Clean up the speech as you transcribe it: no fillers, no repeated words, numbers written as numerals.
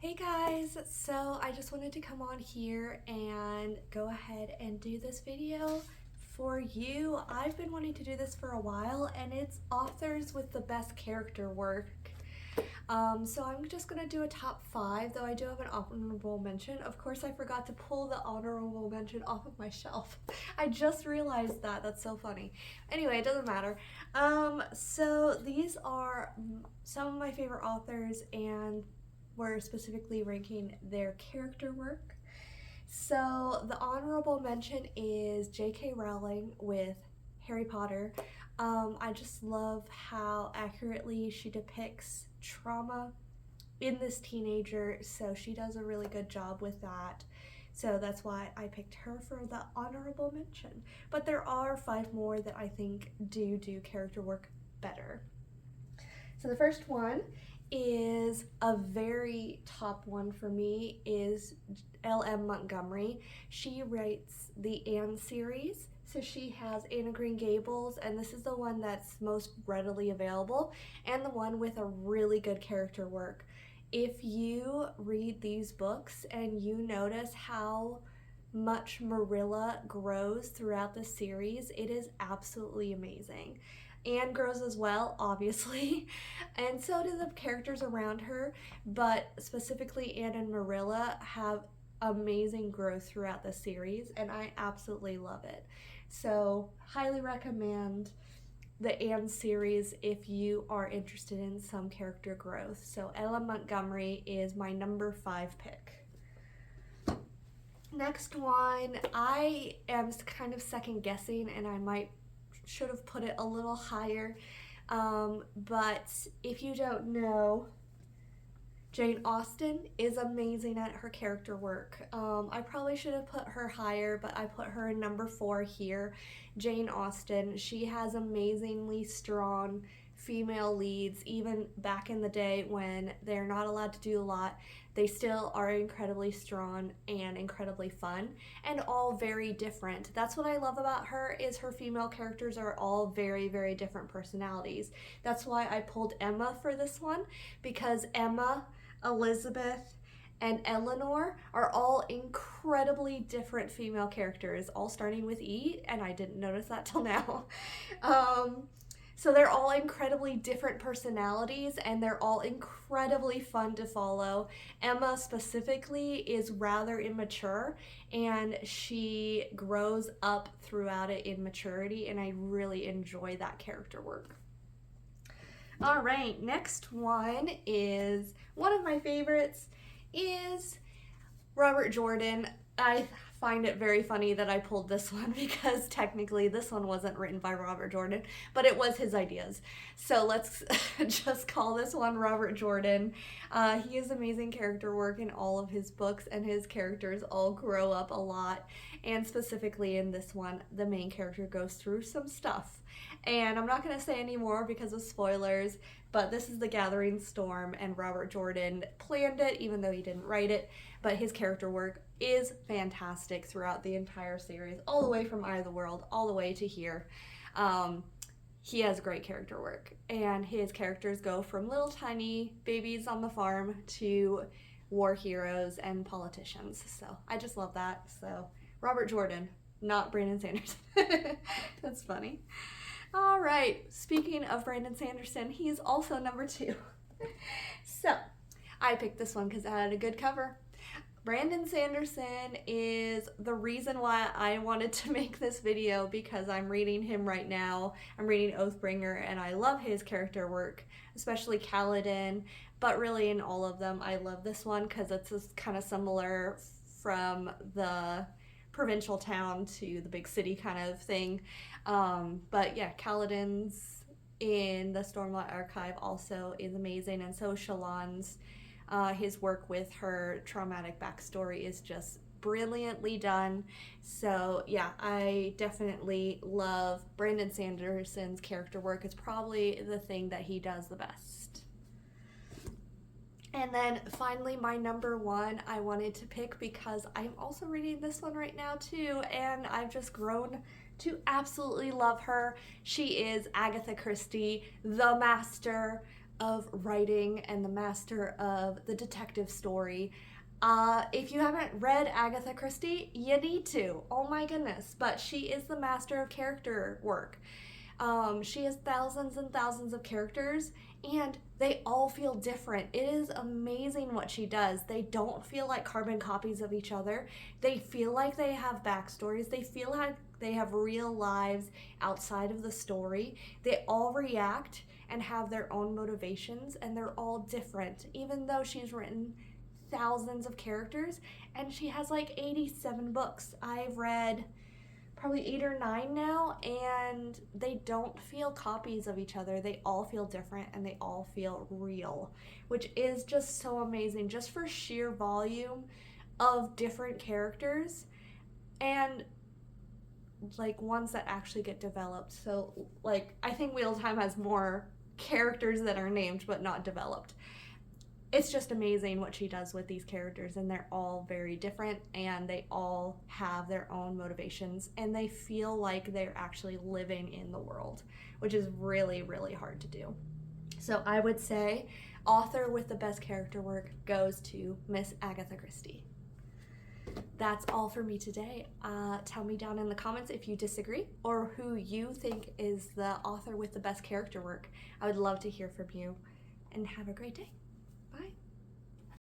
Hey guys, so I just wanted to come on here and go ahead and do this video for you. I've been wanting to do this for a while, and it's authors with the best character work. So I'm just gonna do a top 5, though I do have an honorable mention. Of course, I forgot to pull the honorable mention off of my shelf. I just realized that. That's so funny. Anyway, it doesn't matter. So these are some of my favorite authors, and we're specifically ranking their character work. So the honorable mention is J.K. Rowling with Harry Potter. I just love how accurately she depicts trauma in this teenager, so she does a really good job with that. So that's why I picked her for the honorable mention. But there are 5 more that I think do character work better. So the first one is a very top one for me is L.M. Montgomery. She writes the Anne series. So she has Anne of Green Gables, and this is the one that's most readily available and the one with a really good character work. If you read these books and you notice how much Marilla grows throughout the series, it is absolutely amazing. Anne grows as well, obviously, and so do the characters around her, but specifically Anne and Marilla have amazing growth throughout the series, and I absolutely love it. So, highly recommend the Anne series if you are interested in some character growth. So, Ella Montgomery is my number 5 pick. Next one, I am kind of second guessing, and I should have put it a little higher, but if you don't know, Jane Austen is amazing at her character work. I probably should have put her higher, but I put her in number 4 here. Jane Austen, she has amazingly strong female leads. Even back in the day when they're not allowed to do a lot, they still are incredibly strong and incredibly fun, and all very different. That's what I love about her, is her female characters are all very, very different personalities. That's why I pulled Emma for this one, because Emma, Elizabeth, and Eleanor are all incredibly different female characters, all starting with E, and I didn't notice that till now. So they're all incredibly different personalities, and they're all incredibly fun to follow. Emma specifically is rather immature, and she grows up throughout it in maturity, and I really enjoy that character work. All right, next one is one of my favorites is Robert Jordan. I find it very funny that I pulled this one because technically this one wasn't written by Robert Jordan, but it was his ideas. So let's just call this one Robert Jordan. He has amazing character work in all of his books, and his characters all grow up a lot. And specifically in this one, the main character goes through some stuff. And I'm not going to say any more because of spoilers, but this is The Gathering Storm, and Robert Jordan planned it, even though he didn't write it. But his character work is fantastic throughout the entire series, all the way from Eye of the World, all the way to here. He has great character work, and his characters go from little tiny babies on the farm to war heroes and politicians. So I just love that. So Robert Jordan, not Brandon Sanderson. That's funny. All right, speaking of Brandon Sanderson, he's also number 2. So I picked this one because it had a good cover. Brandon Sanderson is the reason why I wanted to make this video, because I'm reading him right now. I'm reading Oathbringer, and I love his character work, especially Kaladin, but really in all of them. I love this one because it's kind of similar from the provincial town to the big city kind of thing. But yeah, Kaladin's in the Stormlight Archive also is amazing, and so Shallan's. His work with her traumatic backstory is just brilliantly done. So yeah, I definitely love Brandon Sanderson's character work. It's probably the thing that he does the best. And then finally, my number 1 I wanted to pick because I'm also reading this one right now too, and I've just grown to absolutely love her. She is Agatha Christie, the master of writing and the master of the detective story. If you haven't read Agatha Christie, you need to. Oh my goodness. But she is the master of character work. She has thousands and thousands of characters, and they all feel different. It is amazing what she does. They don't feel like carbon copies of each other. They feel like they have backstories. They feel like they have real lives outside of the story. They all react and have their own motivations, and they're all different, even though she's written thousands of characters, and she has like 87 books. I've read probably 8 or 9 now, and they don't feel copies of each other. They all feel different and they all feel real, which is just so amazing, just for sheer volume of different characters and like ones that actually get developed. So like I think Wheel of Time has more characters that are named but not developed. It's just amazing what she does with these characters, and they're all very different, and they all have their own motivations, and they feel like they're actually living in the world, which is really, really hard to do. So I would say author with the best character work goes to Miss Agatha Christie. That's all for me today. Tell me down in the comments if you disagree or who you think is the author with the best character work. I would love to hear from you, and have a great day.